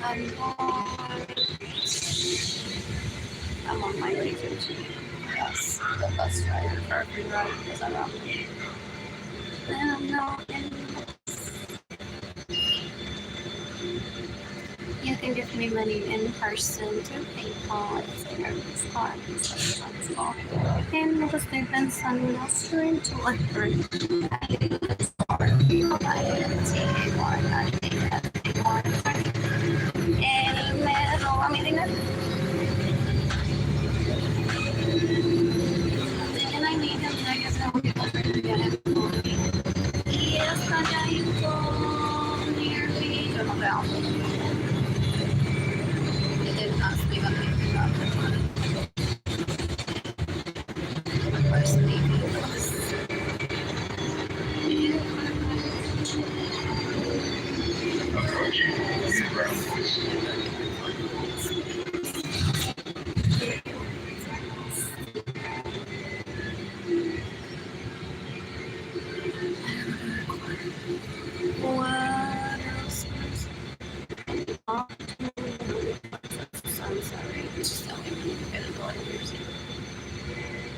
I'm on, I'm on my way to yes, the bus driver for every ride because I'm on. And I'm not in. You can give me money in person to PayPal if there is cards responsible. You can just open some restaurant to order. It didn't ask me what they got the money. Approaching new ground. What else? I'm sorry, just tell me. Get a lot of years.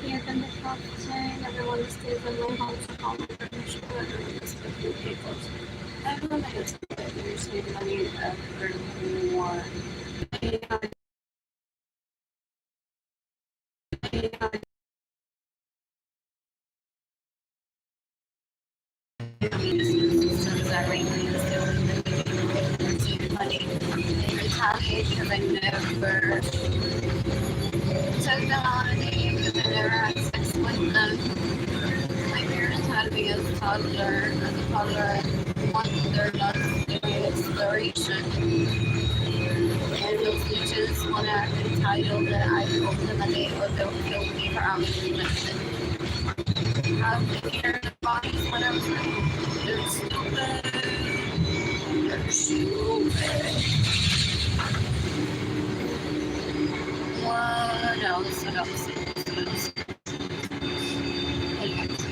Here can the top saying everyone stays in my house with all my permission, but everyone is 15 people. Everyone that gets you're saving money everyone. Retaliate because I never took the holiday because I never had sex with them. My parents had me as a toddler, one of their last exploration. And those bitches want to act entitled that I told them that they would they'll kill me for having lifted. I've taken care of the bodies when I was little. They're stupid. They're stupid. What else? What else? What else?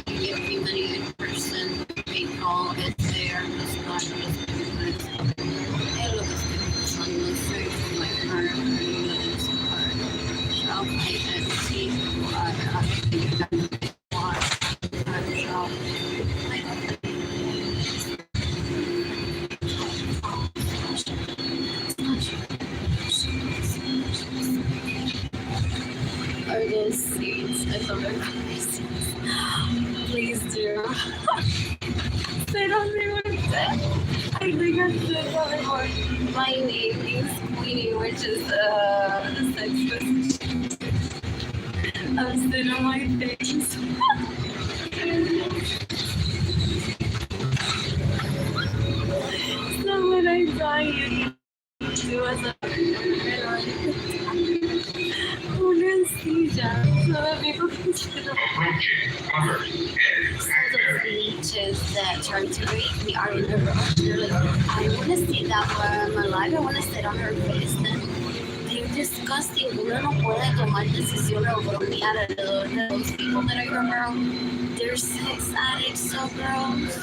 You give me money in person. PayPal is there. It's not just it looks good on the street of my car. It's hard. Shop identity. I shop. Are those seats? I thought they were seats. Please do. They don't know what it said. I think I said that before. My name is Queenie, which is the sex position. I'm sitting on my face. So when I die, you do as a una silla so that people can sit on the beaches that try to rape me are in the rock. They're like, I want to see that while I'm alive. I want to sit on her face. Then they're disgusting. Uno no puede tomar decisiones o bromear alrededor de those people that are around. They're sex addicts, so gross.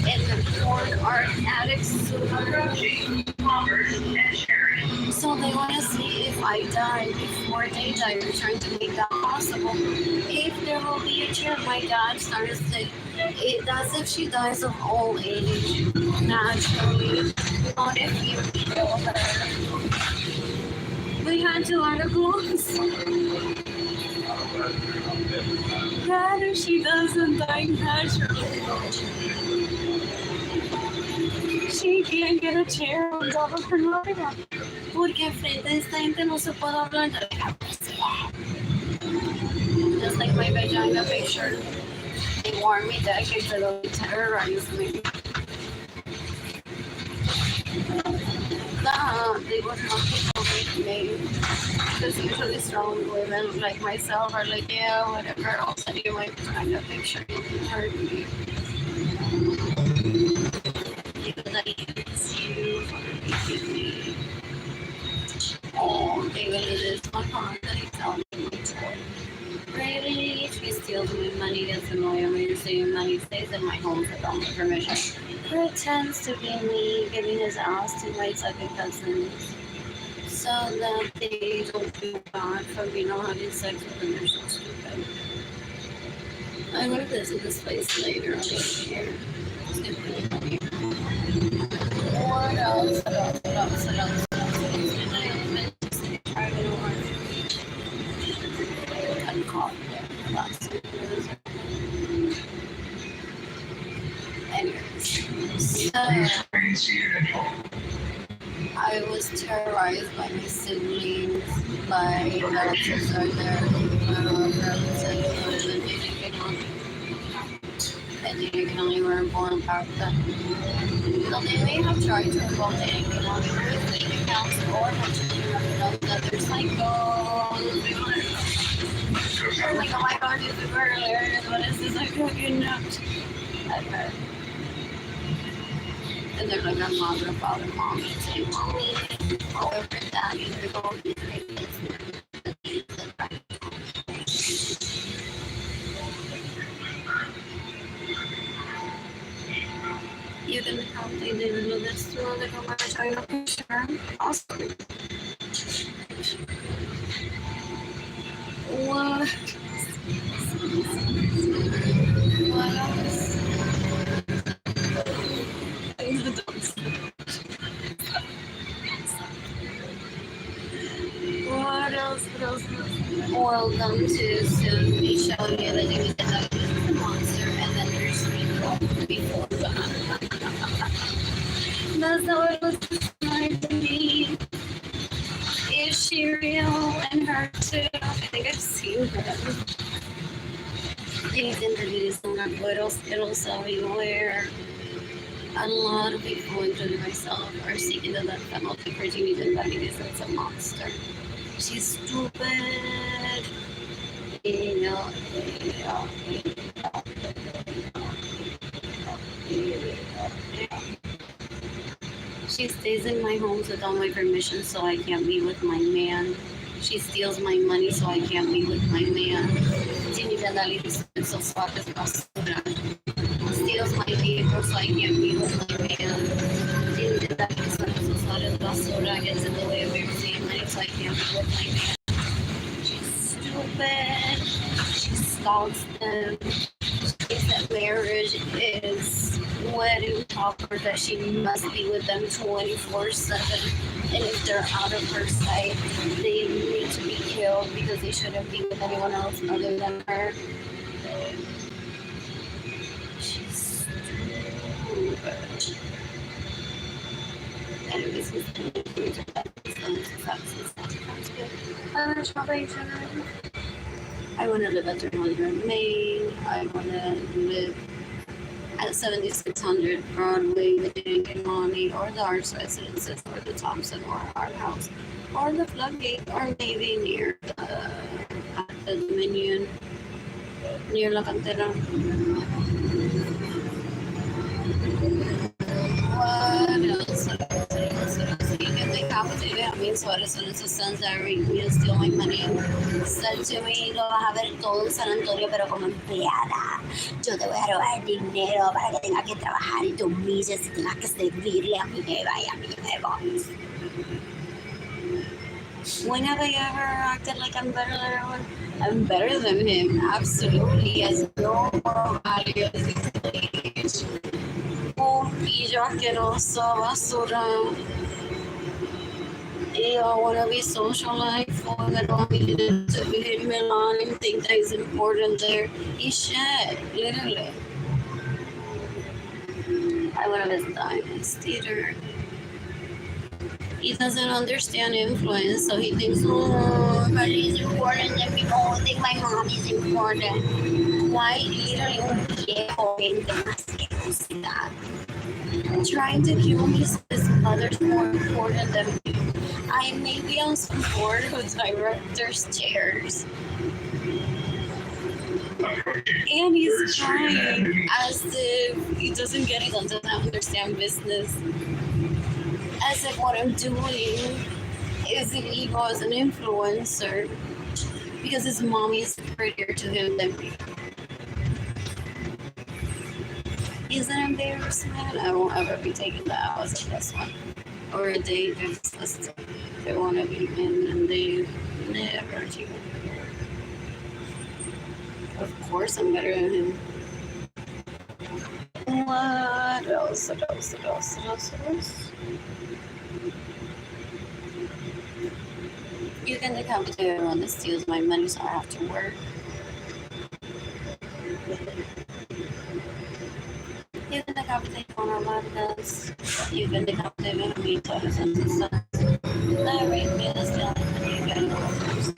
And the porn art addicts, so gross. So they want to see if I die before they die. They're trying to make that possible. If there will be a chair, my dad started saying, that's if she dies of old age, naturally. Not if you kill her. We had 2 articles. Rather she doesn't die naturally. She can't get a chair on top of her lágrima. Porque frente a esta gente no se puede hablar de la capacidad. Just like my vagina picture. They warned me that I could terrorize me. They would not people with me. Because usually strong women like myself are like, yeah, whatever, I'll send you my vagina picture. You can hurt me. Oh, they really is my heart that he tells me. Really, if he steals my money, gets annoying when you're saving money, stays in my home without my permission. pretends to be me giving his ass to my second cousins so that they don't feel bad for me not having sex with them. They're so stupid. I'm gonna visit this place later. I'll be here. It's gonna be funny. What else? What else? What else? What else? What else? And I meant to say private or cut coffee last week. Anyways, so I was terrorized by my siblings, by relatives out there, relatives and they can only were born back then. So they may have tried to involve dating me on their fake accounts or know that they're psychos. They're like, oh my god, you're super hilarious. What is this? I fucking nut. I've heard. And they're like, I'm mother, father, mom, and say, mommy, however, daddy, they're going to you can probably do this to the commercial, you know, sure. Awesome. What? What else? What else? What else? Welcome to soon be showing you that you said that this is a monster and then there's me before that. That's how it looks like to me. Is she real and her too? I think I've seen her. These interviews on that little skittles everywhere. A lot of people, including myself, are seeking the death penalty for Jimmy because it's a monster. She's stupid. She stays in my homes without my permission, so I can't be with my man. She steals my money, so I can't be with my man. Steals my vehicle, so I can't be with my man. Gets in the way of everything, money, so I can't be with my man. She's stupid. She stalks them. Thinks that marriage is wedding topper, that she must be with them 24/7, and if they're out of her sight, they need to be killed because they shouldn't be with anyone else other than her. She's stupid. Anyways, I want to live at 300 Main. I want to live at 7600 Broadway, the Drinking Money, or the Arts Residences, or the Thompson, or Art House, or the Floodgate, or maybe near the Dominion, near La Cantera. What else? Decapitated a mí Suárez en esos sons that raped me and steal my money. Said to me, lo vas a ver todo en San Antonio, pero como empleada. Yo te voy a robar dinero para que tengas que trabajar y te humilles y tengas que servirle a mi jeva y a mi jevos. When have I ever acted like I'm better than everyone? I'm better than him, absolutely. He has no moral value as his age. Un pillo asqueroso, basura. I want to be socialized and I don't need to hit Milan and think that is important there. He's shit, literally. I want to visit the IMAX theater. He doesn't understand influence, so he thinks, oh, but it's important that people think my mom is important. Why literally un viejo gente más que that? Trying to kill me so his mother's more important than me. I may be on some board of director's chairs. And he's crying as if he doesn't get it, doesn't understand business. As if what I'm doing is illegal as an influencer because his mommy is prettier to him than me. is an embarrassment. I won't ever be taking that as a plus one. Or a date if they want to be in and they never do. Of course I'm better than him. What else? You can decapitate everyone that steals my money so I have to work. You can decapitate one of my guns. You can decapitate me twice and sons. That rate me is the only thing you get first.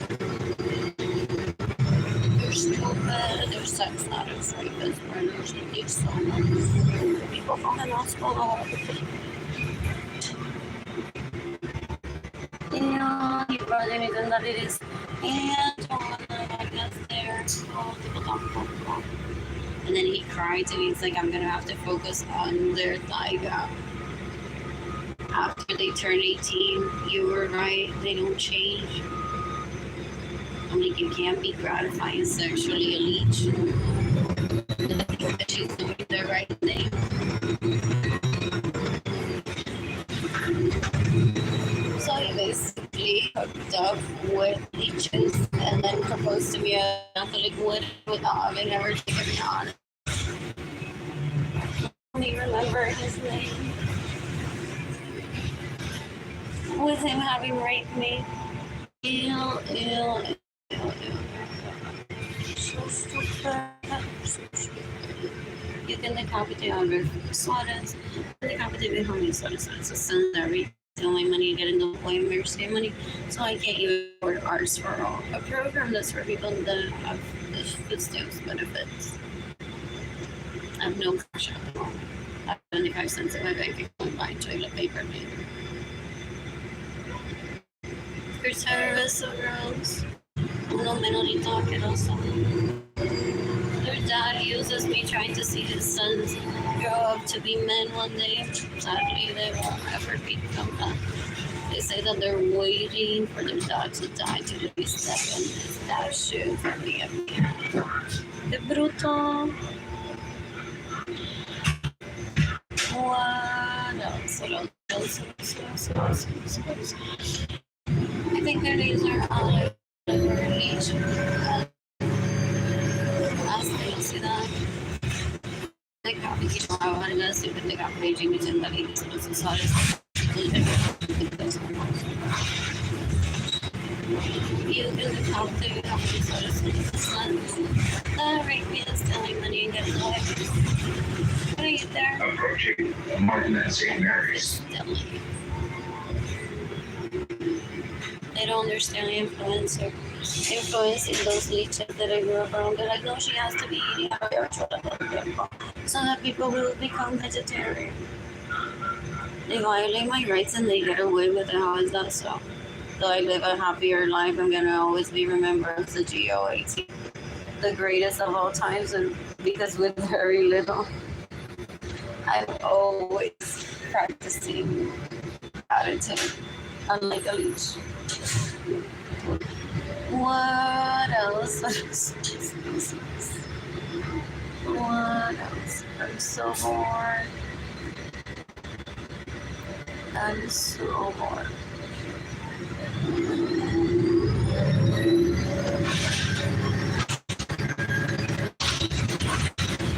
You're stupid. Your sex not as free as burners. You need so much. People from the hospital. Yeah, you probably need to that it is. And I guess there. Oh, people don't. And then he cried and he's like, I'm gonna have to focus on their thigh gap. After they turn 18, you were right, they don't change. I'm like, you can't be gratifying sexually a leech. And I think that she's doing the right thing. So he basically hooked up with leeches and then proposed to me a Catholic without having ever taken me on. I don't even remember his name. With him having raped me. Ew. So stupid. You can decapitate under sodas. Decapitate me from these sodas. So send that steal my money and get in the way of mercy money. So I can't even afford ours for all. A program that's for people that have the food stamps benefits. I have no cash at all. I have 25 cents in my bank account buying toilet paper later. For service of girls. Uno menorito asqueroso. Their dad uses me trying to see his sons grow up to be men one day. Sadly, they won't ever become that. They say that they're waiting for their dad to die to be step in his dad's shoes and be a man. Que bruto. What else? I think their names are Olive or Leach. Ciudad. Decapitation. Ahora la ciudad decapitation is in the ladies of the society. You can decapitate the rape me is stealing money and getting away. What are you there? Approaching Martin and St. Mary's. They don't understand the influencing those leeches that I grew up around. They're like, no, she has to be eating so that people will become vegetarian. They violate my rights and they get away with it. How is that so? Though I live a happier life, I'm gonna always be remembered as the GOAT, the greatest of all times, and because with very little, I'm always practicing attitude, unlike a leech. What else? What else? I'm so bored. I'm so bored.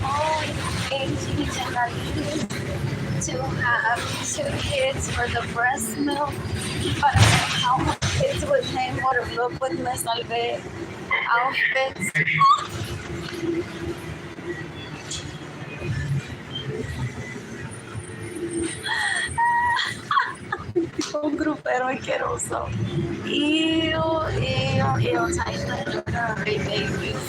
Oh, it's to have 2 kids for the breast milk, but how much kids with him would have looked with Miss Alve outfits. Un grupero asqueroso. Ew, Tyler, babies.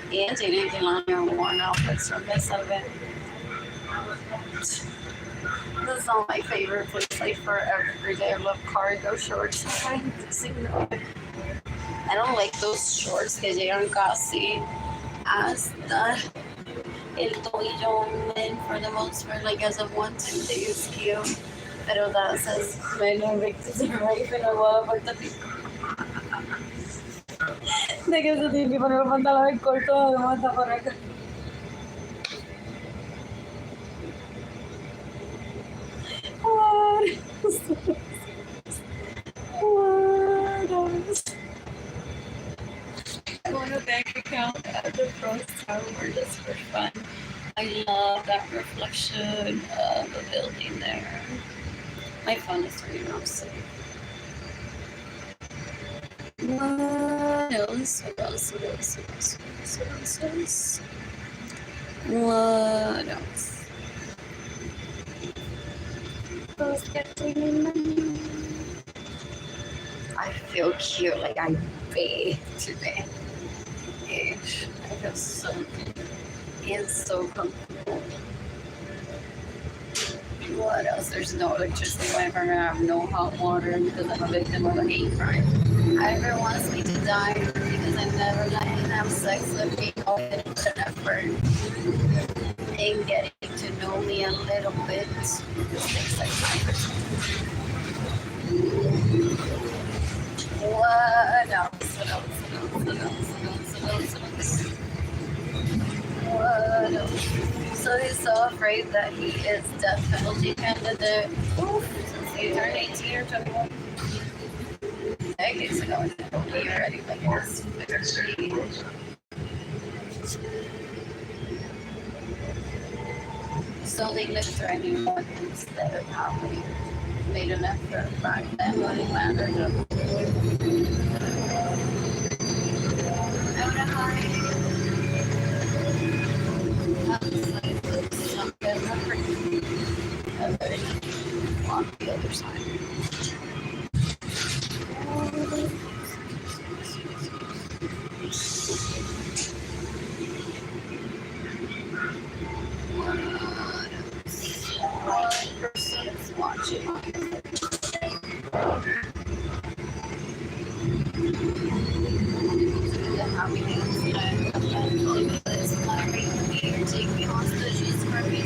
And he didn't on your worn outfits from Miss Alve. This is not my favorite place. Like for every day, I love cargo shorts. I don't like those shorts que llegan casi hasta el tobillo men for the most part. Like as of 1, 2 days, cute. Pero that says men convicted of rape en Aguada, Puerto Rico. De que se tiene que poner los pantalones cortos, además está por acá. What else? I want a bank account at the Frost Tower just for fun. I love that reflection of the building there. My phone is turning off soon. What else? What else? What else? What else? What else? What else? What else? Who's getting money? I feel cute, like I bathed today. Ish. I feel so good. It's so comfortable. What else? There's no electricity whenever I have no hot water because I'm a victim of a hate crime. Ivor wants me to die because I never let him have sex with me all in an effort in getting to know me a little bit. This takes like 5%. What else? What else? What else? What else? What else? What else? What else? So he's so afraid that he is death penalty candidate. Oof, since he turned 18 or 21. Decades ago, he already like was 50. So they lived threatening one instead of probably made an effort back then when he landed up. I would have hired on the other side. One person is watching. How many take me hostages for me.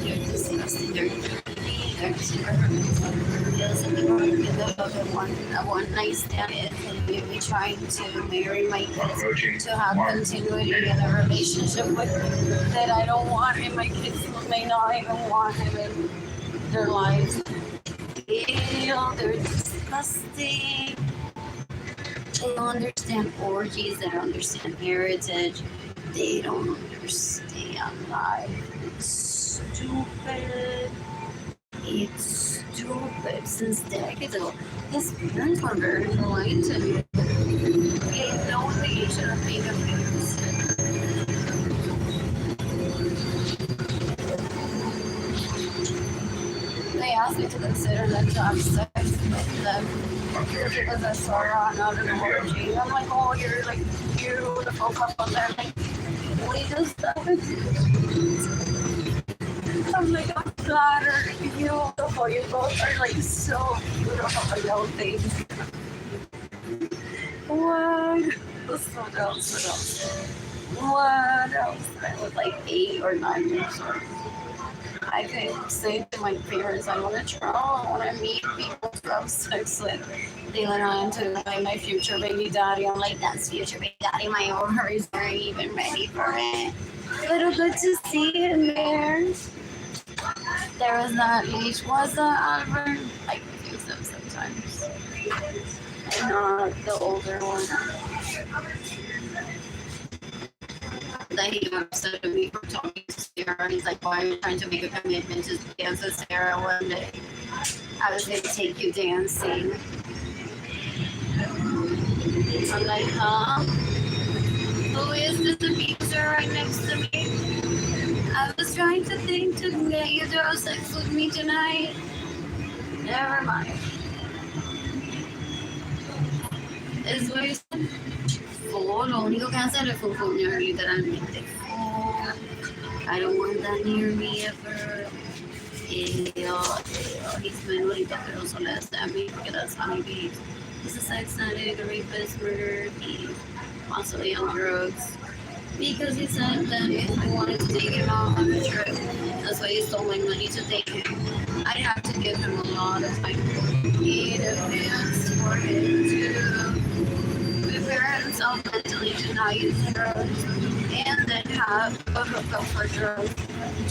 They're disgusting. They're dirty. They're terrible. Yes, and the one night stand and maybe trying to marry my kids to have continuity in a relationship with that I don't want, and my kids may not even want him in their lives. Ew, they're disgusting. They don't understand orgies. They don't understand heritage. They don't understand life. It's stupid. It's stupid. Since decades ago, his parents were very polite to me. They know the age of being a parent. They asked me to consider them to have sex with them because I saw her on out in the orgy. I'm like, oh, you're like beautiful couple. They're like, we just started. I'm like, I'm flattered. Beautiful. You both are like so beautiful. I don't think. What? What else? What else? I was like 8 or 9 years old. I could say to my parents, I want to try, I want to meet people to have sex with. They went on to my future baby daddy. I'm like, that's future baby daddy. My ovaries aren't even ready for it. But it's good to see him there. There was that leash. Was that Albert? I confuse them sometimes. And not the older one. That he got upset at me for talking to Sarah. He's like, why are you trying to make a commitment to dance with Sarah one day? I was going to take you dancing. I'm like, huh? Who is this abuser right next to me? I was trying to think to get you to have sex with me tonight. Never mind. Es what he said. Lo único que hacer es confundir literalmente. I don't want that near me ever. He's menorito, pero solo está a mí porque that's how he behaves. He's a sex addict, a rapist, murderer. He's constantly on drugs. Because he said that if I wanted to take him out on a trip, that's why he stole my money to take him. I'd have to give him a lot of time in advance for him to prepare himself mentally to not use drugs and then have a hookup for drugs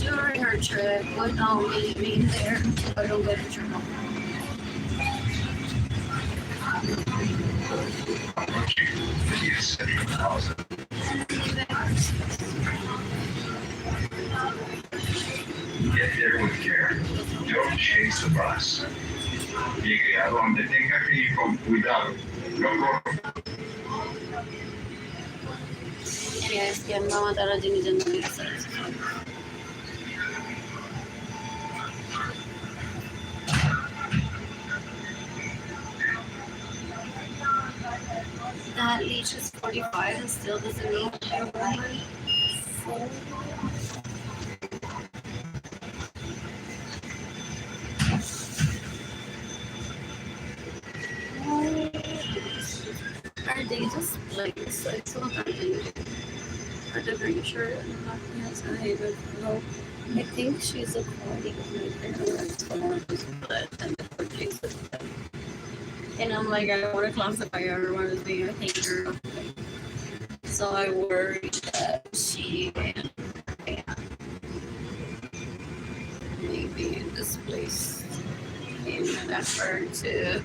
during her trip without me being there so I don't get in trouble. Yes, 7,000. Get there with care. Don't chase the bus. Llegue a donde tenga que ir con cuidado. No corra. Anyways, que me va a matar a Jimmy Jen, no quiero hacer eso. That leash is 45 and still doesn't mean you're right. Are they just like so darling? Or the green shirt and nothing else I even know. I think she's a colleague of my parents, but then the purchase. And I'm like, I don't want to classify everyone as being a hater. So I worry that she and maybe displaced in an effort to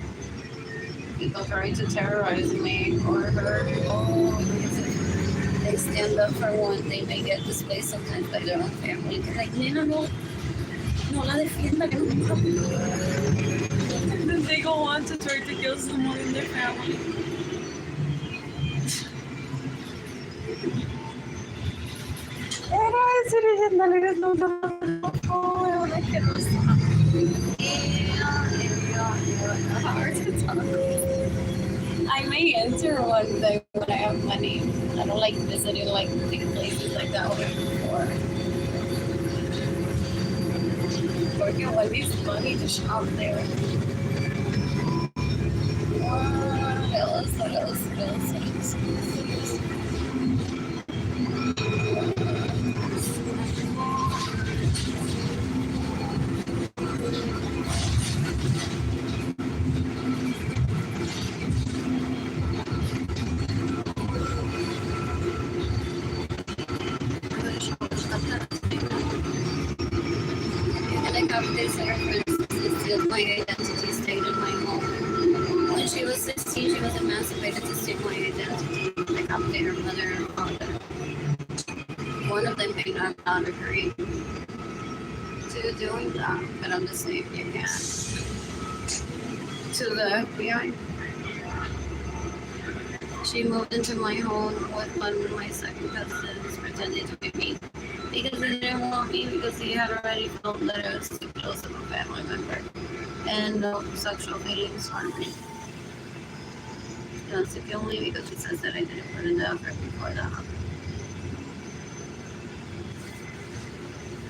people trying to terrorize me or her. Oh, they stand up for one, they may get displaced sometimes by their own family. They're like, Nena, no la defienda, que no. And then they go on to try to kill someone in their family. I may enter one day when I have money. I don't like visiting like big places like that before. Porque what is money to shop there? What else? My identity stayed in my home. When she was 16, she was emancipated to steal my identity. Like up to her mother and father. One of them may not agree to doing that, but I'm just saying you can. To the FBI. She moved into my home with one of my second cousins, pretending to be me. Because he didn't want me, because he had already felt that I was too close of a family member. And no sexual feelings for me. He wants to kill me because he says that I didn't put in the effort before that happened.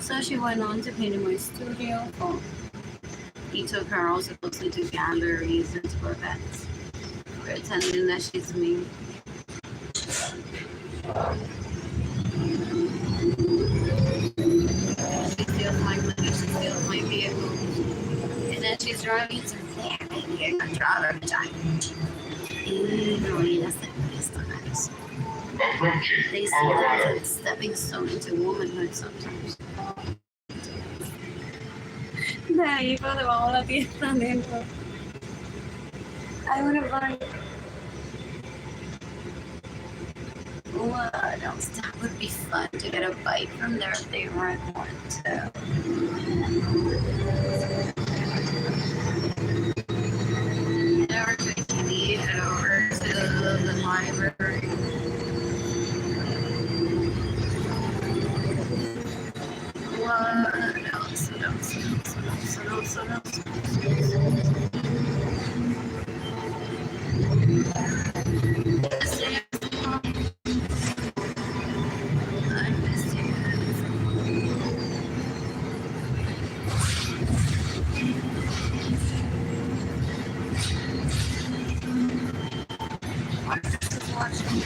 So she went on to paint in my studio. Well, he took her all supposedly to galleries and to events, pretending that she's me. She steals my money, she steals my vehicle. And then she's driving to maybe I drive her time. No, he doesn't nice. They see that as a stepping stone into womanhood sometimes. De ahí para debajo la tienda adentro. I would have liked. What else? That would be fun to get a bike from there if they rent one too. Never taking me head over to the library. What else? I missed you. I just watching.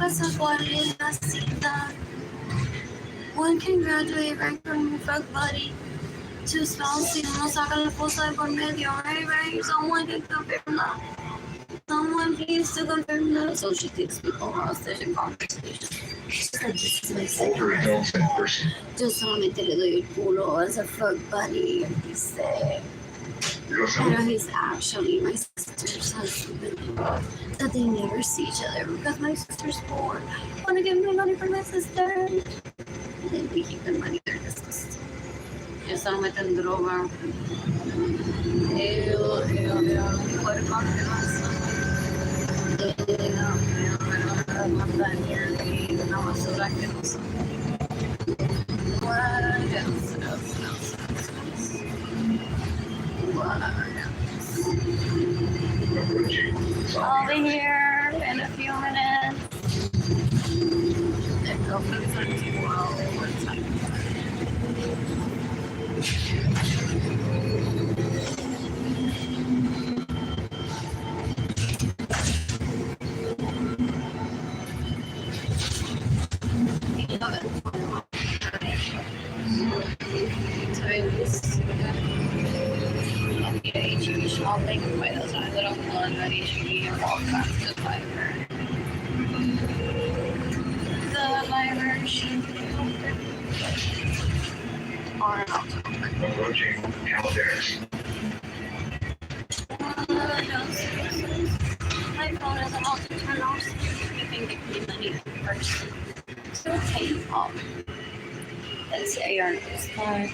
pasa cuál es la cita? One can graduate right from fuck buddy to spouse y uno saca la esposa de por medio, right? Someone can confirm that. Someone please to confirm that. So she takes people hostage in conversation. She's like, this is my secret. Older adults in person. Yo solamente le doy el culo as a fuck buddy, he said. Los Pero he's actually my sister's husband. That they never see each other because my sister's poor. I want to give me money for my sister. And then we keep the money they're disgusting. Yo solo meten droga. Puerco asqueroso. Una basura asquerosa. What else? I'll be here in a few minutes. It opens at 12. What time I'll take away those eyes that I'm pulling that HB and walk back to the library. The library should be open. Or not. approaching Calaveras. My phone is about to turn off, so you can give me money first. So take off. Let's say our next card.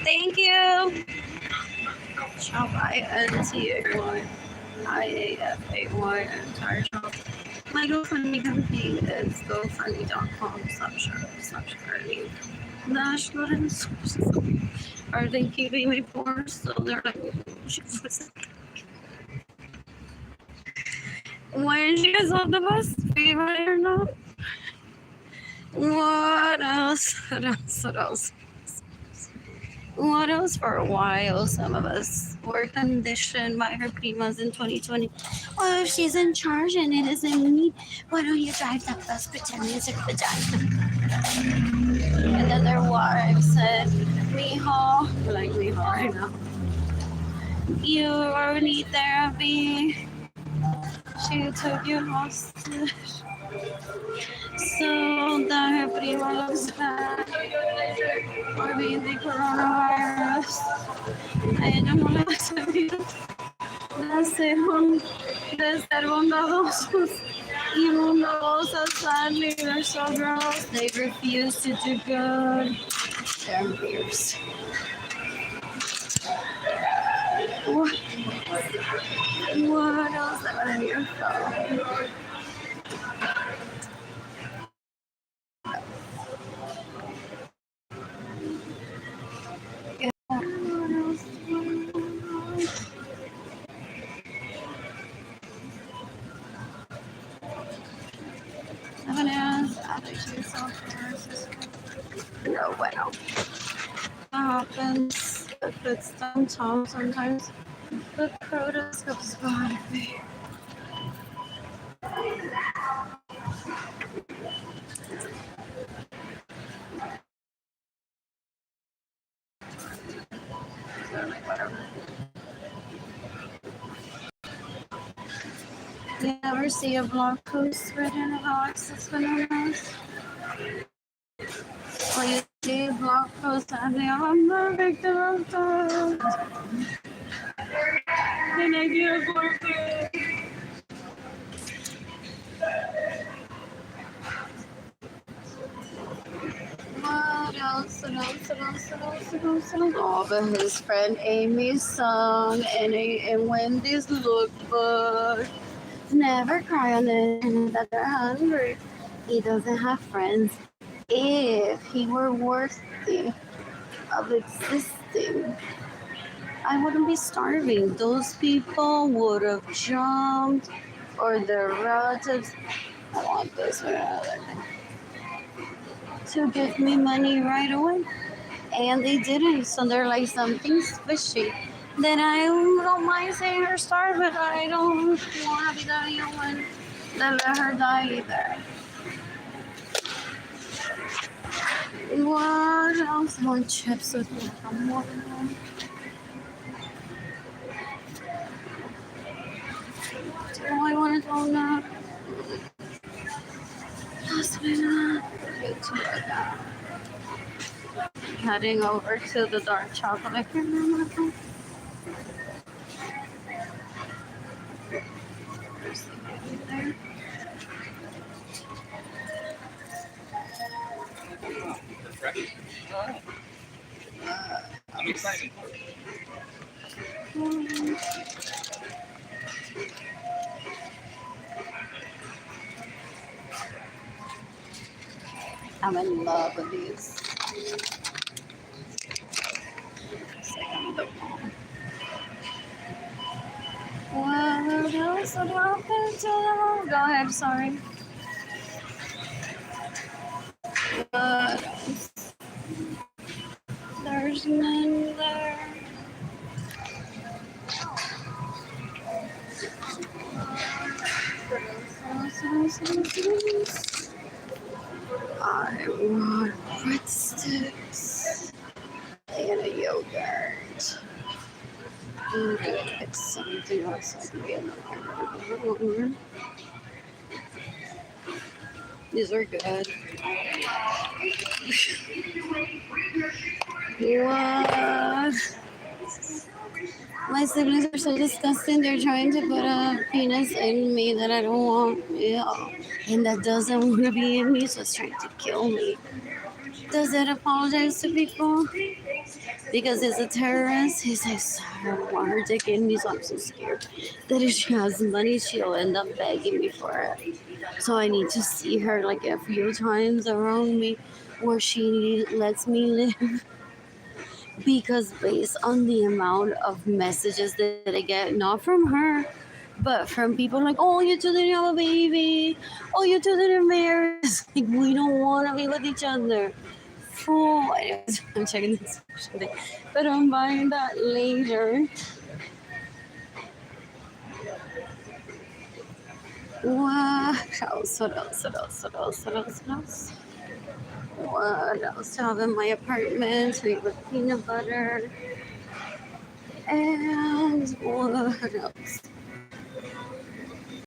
Thank you. Shop INTAY IAFAY entire shop. My GoFundMe company is GoFundMe.com/Arlene Lorenzo. Are they keeping me poor? So they're like, when she is on the bus, favorite or not? What else? What else? For a while, some of us were conditioned by her primas in 2020. Well, if she's in charge and it isn't me, why don't you drive that bus pretending it's your vagina? And then their wives said, Mijo, like Mijo right now, you need therapy. She took you hostage so that her prima looks bad for being the coronavirus. Ella no le va a servir de ser bondadosos y bondadosas. Sadly, they're so gross. They refuse to do good. They're fierce. What else am I here for? No, bueno. What happens if it's downtown sometimes? The produce goes by me. You never see a blog post written about access bananas? Or you see a blog post and they are, I'm the victim of that. And I get aborted. What else? Oh, but his friend Amy's song and Wendy's lookbook. Never cry on the internet that they're hungry. He doesn't have friends. If he were worthy of existing, I wouldn't be starving. Those people would have jumped, or their relatives. I want this or another thing. To give me money right away. And they didn't. So they're like, something's fishy. Then I don't mind saying her star, but I don't want to be the only one that let her die either. What else? I want chips with guacamole. Do I want a donut? Yes, why not? Heading over to the dark chocolate. There. I'm excited. I'm in love with these. What else would happen to them? Go ahead, sorry. What else? There's none there. I want breadsticks and a yogurt. It's something else I can get. These are good. What? My siblings are so disgusting. They're trying to put a penis in me that I don't want. Yeah. And that doesn't want to be in me, so it's trying to kill me. Does it apologize to people? Because he's a terrorist. He's like, sorry, I don't want her dick in me, so I'm so scared that if she has money, she'll end up begging me for it. So I need to see her like a few times around me where she lets me live. Because based on the amount of messages that I get, not from her, but from people like, oh, you two didn't have a baby, oh, you two didn't marry, it's like, we don't want to be with each other. Oh, anyways, I'm checking this thing, but I'm buying that later. What else? What else? What else? What else? What else? What else? What else to have in my apartment? Made with peanut butter. And what else?